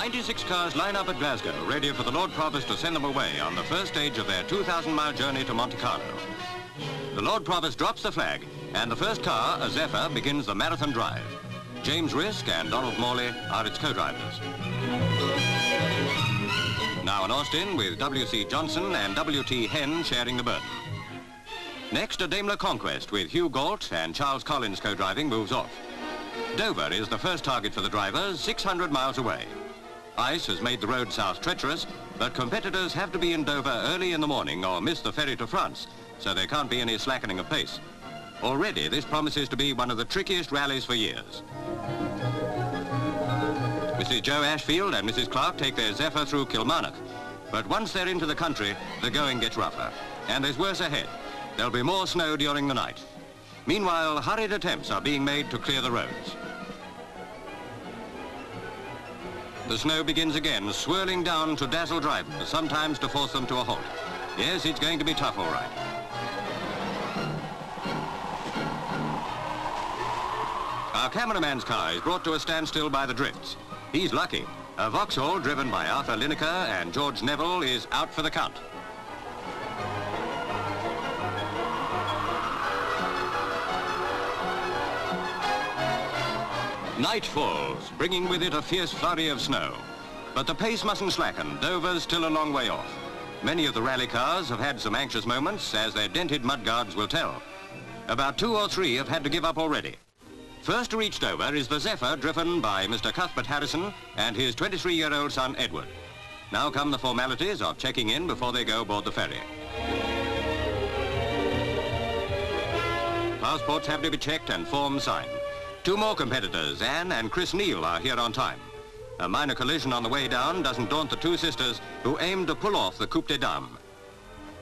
96 cars line up at Glasgow, ready for the Lord Provost to send them away on the first stage of their 2,000-mile journey to Monte Carlo. The Lord Provost drops the flag, and the first car, a Zephyr, begins the marathon drive. James Risk and Donald Morley are its co-drivers. Now in Austin, with W.C. Johnson and W.T. Henn sharing the burden. Next, a Daimler Conquest with Hugh Galt and Charles Collins co-driving moves off. Dover is the first target for the drivers, 600 miles away. Ice has made the road south treacherous, but competitors have to be in Dover early in the morning or miss the ferry to France, so there can't be any slackening of pace. Already, this promises to be one of the trickiest rallies for years. Mrs. Joe Ashfield and Mrs. Clark take their Zephyr through Kilmarnock, but once they're into the country, the going gets rougher, and there's worse ahead. There'll be more snow during the night. Meanwhile, hurried attempts are being made to clear the roads. The snow begins again, swirling down to dazzle drivers, sometimes to force them to a halt. Yes, it's going to be tough, all right. Our cameraman's car is brought to a standstill by the drifts. He's lucky. A Vauxhall driven by Arthur Lineker and George Neville is out for the count. Night falls, bringing with it a fierce flurry of snow. But the pace mustn't slacken. Dover's still a long way off. Many of the rally cars have had some anxious moments, as their dented mudguards will tell. About 2 or 3 have had to give up already. First to reach Dover is the Zephyr, driven by Mr. Cuthbert Harrison and his 23-year-old son, Edward. Now come the formalities of checking in before they go aboard the ferry. Passports have to be checked and forms signed. 2 more competitors, Anne and Chris Neal, are here on time. A minor collision on the way down doesn't daunt the 2 sisters who aim to pull off the Coupe des Dames.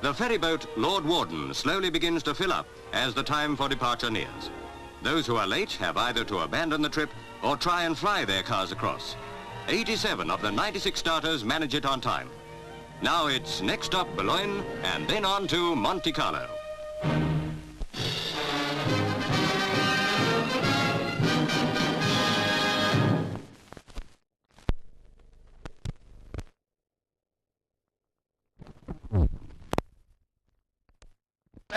The ferry boat Lord Warden slowly begins to fill up as the time for departure nears. Those who are late have either to abandon the trip or try and fly their cars across. 87 of the 96 starters manage it on time. Now it's next stop Boulogne and then on to Monte Carlo.